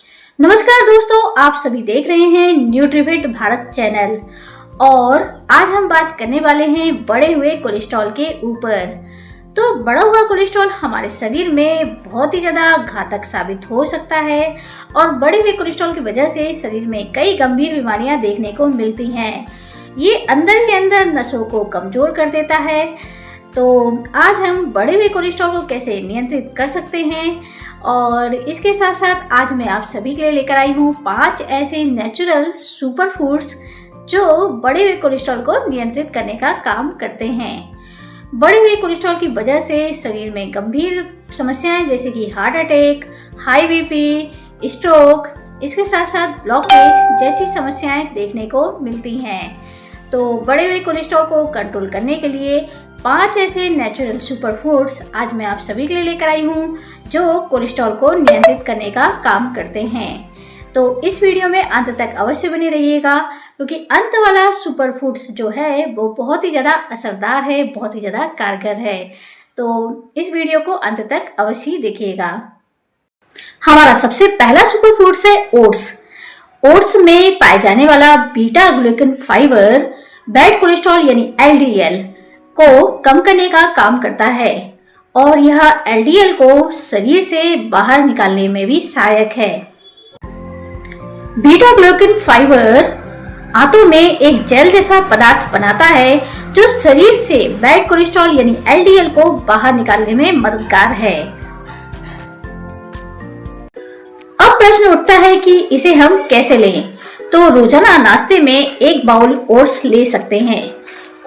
नमस्कार दोस्तों, आप सभी देख रहे हैं न्यूट्रीफिट भारत चैनल। और आज हम बात करने वाले हैं बढ़े हुए कोलेस्ट्रॉल के ऊपर। तो बढ़ा हुआ कोलेस्ट्रॉल हमारे शरीर में बहुत ही ज़्यादा घातक साबित हो सकता है और बढ़े हुए कोलेस्ट्रॉल की वजह से शरीर में कई गंभीर बीमारियां देखने को मिलती हैं। ये अंदर ही अंदर नसों को कमज़ोर कर देता है। तो आज हम बढ़े हुए कोलेस्ट्रॉल को कैसे नियंत्रित कर सकते हैं और इसके साथ साथ आज मैं आप सभी के लिए लेकर आई हूँ 5 ऐसे नेचुरल सुपर फूड्स जो बढ़े हुए कोलेस्ट्रॉल को नियंत्रित करने का काम करते हैं। बढ़े हुए कोलेस्ट्रॉल की वजह से शरीर में गंभीर समस्याएं जैसे कि heart attack, high BP, stroke, इसके साथ साथ ब्लॉकेज जैसी समस्याएं देखने को मिलती हैं। तो बढ़े हुए कोलेस्ट्रॉल को कंट्रोल करने के लिए 5 ऐसे नेचुरल सुपर फूड्स आज मैं आप सभी के लिए लेकर आई हूँ जो कोलेस्ट्रॉल को नियंत्रित करने का काम करते हैं। तो इस वीडियो में अंत तक अवश्य बने रहिएगा क्योंकि अंत वाला सुपर फूड्स जो है वो बहुत ही ज़्यादा असरदार है, बहुत ही ज़्यादा कारगर है। तो इस वीडियो को अंत तक अवश्य देखिएगा। हमारा सबसे पहला सुपर फूड्स है ओट्स। ओट्स में पाए जाने वाला beta glucan fibre bad cholesterol यानी एलडीएल को कम करने का काम करता है और यह एलडीएल को शरीर से बाहर निकालने में भी सहायक है। बीटा ग्लूकेन फाइबर आंतों में एक जेल जैसा पदार्थ बनाता है जो शरीर से बैड कोलेस्ट्रॉल यानी एलडीएल को बाहर निकालने में मददगार है। अब प्रश्न उठता है कि इसे हम कैसे लें। तो रोजाना नाश्ते में 1 बाउल ओट्स ले सकते हैं।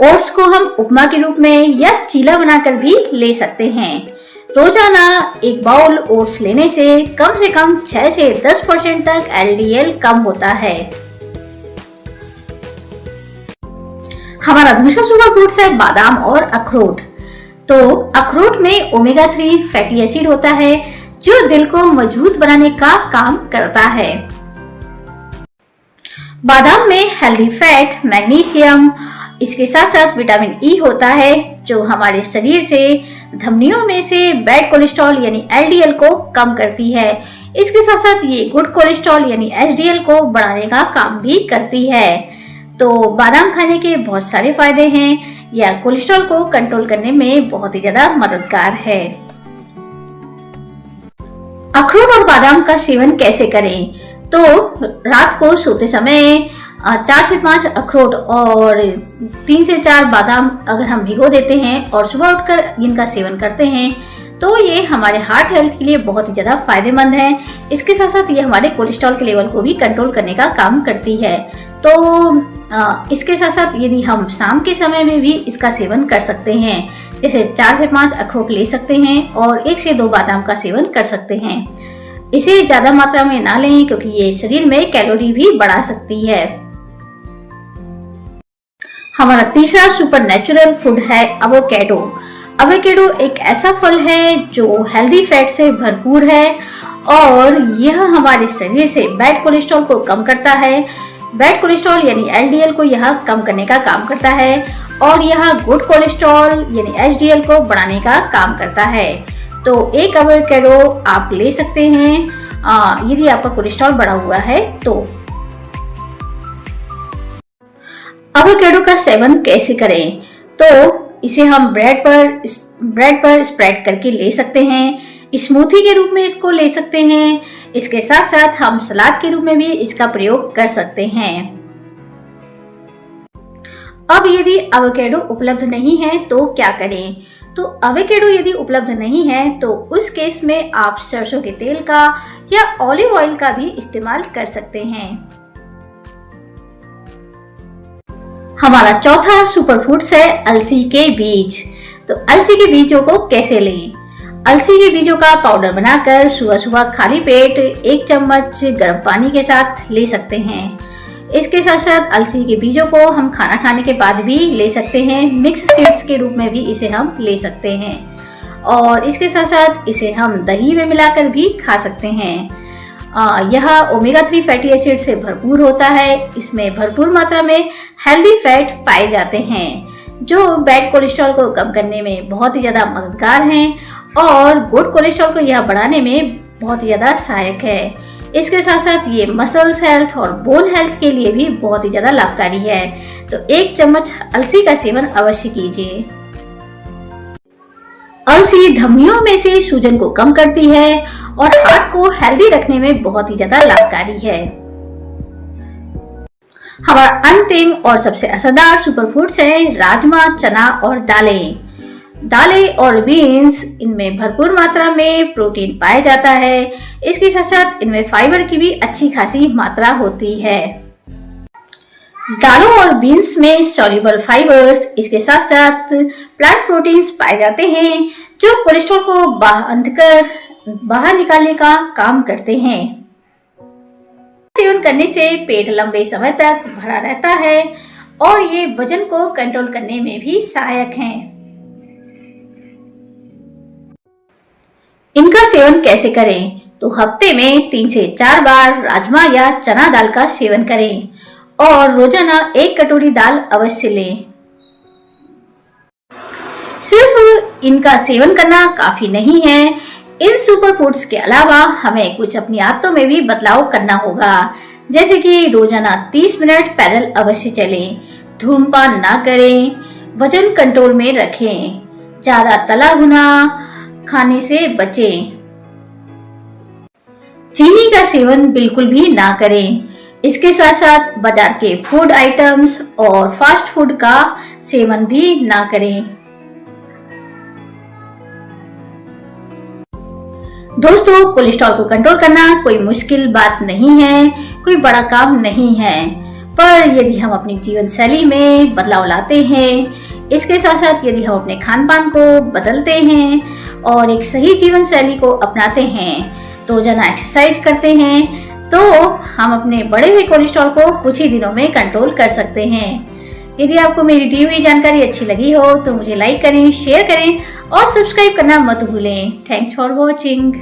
ओट्स को हम उपमा के रूप में या चीला बनाकर भी ले सकते हैं। रोजाना 1 बाउल ओट्स लेने से कम 6 से 10% तक एलडीएल कम होता है। हमारा दूसरा सुपर फूड्स है बादाम और अखरोट। तो अखरोट में ओमेगा 3 फैटी एसिड होता है जो दिल को मजबूत बनाने का काम करता है। बादाम में हेल्दी फैट, मैग्नीशियम, इसके साथ साथ विटामिन ई होता है जो हमारे शरीर से धमनियों में से बैड कोलेस्ट्रॉल यानी एलडीएल को कम करती है। इसके साथ साथ ये गुड कोलेस्ट्रॉल यानी एचडीएल को बढ़ाने का काम भी करती है। तो बादाम खाने के बहुत सारे फायदे हैं। यह कोलेस्ट्रॉल को कंट्रोल करने में बहुत ही ज्यादा मददगार है। अखरोट और बादाम का सेवन कैसे करें? तो रात को सोते समय 4 से 5 अखरोट और 3 से 4 बादाम अगर हम भिगो देते हैं और सुबह उठकर इनका सेवन करते हैं तो ये हमारे हार्ट हेल्थ के लिए बहुत ही ज़्यादा फायदेमंद है। इसके साथ साथ ये हमारे कोलेस्ट्रॉल के लेवल को भी कंट्रोल करने का काम करती है। तो इसके साथ साथ यदि हम शाम के समय में भी इसका सेवन कर सकते हैं, जैसे 4 से 5 अखरोट ले सकते हैं और 1 से 2 बादाम का सेवन कर सकते हैं। इसे ज़्यादा मात्रा में ना लें क्योंकि ये शरीर में कैलोरी भी बढ़ा सकती है। हमारा तीसरा सुपर नेचुरल फूड है एवोकेडो। एवोकेडो एक ऐसा फल है जो हेल्दी फैट से भरपूर है और यह हमारे शरीर से बैड कोलेस्ट्रॉल को कम करता है। बैड कोलेस्ट्रॉल यानी एलडीएल को यह कम करने का काम करता है और यह गुड कोलेस्ट्रॉल यानी एचडीएल को बढ़ाने का काम करता है। तो 1 एवोकेडो आप ले सकते हैं यदि आपका कोलेस्ट्रॉल बढ़ा हुआ है तो। एवोकेडो का सेवन कैसे करें? तो इसे हम ब्रेड पर स्प्रेड करके ले सकते हैं, स्मूथी के रूप में इसको ले सकते हैं। इसके साथ साथ हम सलाद के रूप में भी इसका प्रयोग कर सकते हैं। अब यदि एवोकेडो उपलब्ध नहीं है तो क्या करें? तो एवोकेडो यदि उपलब्ध नहीं है तो उस केस में आप सरसों के तेल का या ऑलिव ऑयल का भी इस्तेमाल कर सकते हैं। हमारा चौथा सुपर फूड्स है अलसी के बीज। तो अलसी के बीजों को कैसे लें? अलसी के बीजों का पाउडर बनाकर सुबह सुबह खाली पेट 1 चम्मच गर्म पानी के साथ ले सकते हैं। इसके साथ साथ अलसी के बीजों को हम खाना खाने के बाद भी ले सकते हैं। मिक्स सीड्स के रूप में भी इसे हम ले सकते हैं और इसके साथ साथ इसे हम दही में मिलाकर भी खा सकते हैं। यह ओमेगा 3 फैटी एसिड से भरपूर होता है। इसमें भरपूर मात्रा में हेल्दी फैट पाए जाते हैं जो बैड कोलेस्ट्रॉल को कम करने में बहुत ही ज़्यादा मददगार हैं और गुड कोलेस्ट्रॉल को यह बढ़ाने में बहुत ही ज़्यादा सहायक है। इसके साथ साथ ये मसल्स हेल्थ और बोन हेल्थ के लिए भी बहुत ही ज्यादा लाभकारी है। तो 1 चम्मच अलसी का सेवन अवश्य कीजिए। अलसी धमनियों में से सूजन को कम करती है और हार्ट को हेल्दी रखने में बहुत ही ज्यादा लाभकारी है। हमारा अंतिम और सबसे असरदार सुपरफूड्स है राजमा, चना और दालें। दालें और बीन्स, इनमें भरपूर मात्रा में प्रोटीन पाया जाता है। इसके साथ साथ इनमें फाइबर की भी अच्छी खासी मात्रा होती है। दालों और बीन्स में सॉल्युबल फाइबर्स, इसके साथ साथ प्लांट प्रोटीन्स पाए जाते हैं जो कोलेस्ट्रॉल को बाहर निकालने का काम करते हैं। सेवन करने से पेट लंबे समय तक भरा रहता है और ये वजन को कंट्रोल करने में भी सहायक हैं। इनका सेवन कैसे करें? तो हफ्ते में 3 से 4 बार राजमा या चना दाल का सेवन करें और रोजाना 1 कटोरी दाल अवश्य लें। सिर्फ इनका सेवन करना काफी नहीं है, इन सुपर फूड्स के अलावा हमें कुछ अपनी आदतों में भी बदलाव करना होगा, जैसे कि रोजाना 30 मिनट पैदल अवश्य चलें, धूम्रपान ना करें, वजन कंट्रोल में रखें, ज्यादा तला भुना खाने से बचें, चीनी का सेवन बिल्कुल भी ना करें। इसके साथ साथ बाजार के फूड आइटम्स और फास्ट फूड का सेवन भी ना करें। दोस्तों, कोलेस्ट्रॉल को कंट्रोल करना कोई मुश्किल बात नहीं है, कोई बड़ा काम नहीं है, पर यदि हम अपनी जीवन शैली में बदलाव लाते हैं, इसके साथ साथ यदि हम अपने खान पान को बदलते हैं और एक सही जीवन शैली को अपनाते हैं, रोजाना एक्सरसाइज करते हैं, तो हम अपने बढ़े हुए कोलेस्ट्रॉल को कुछ ही दिनों में कंट्रोल कर सकते हैं। यदि आपको मेरी दी हुई जानकारी अच्छी लगी हो तो मुझे लाइक करें, शेयर करें और सब्सक्राइब करना मत भूलें। Thanks for watching.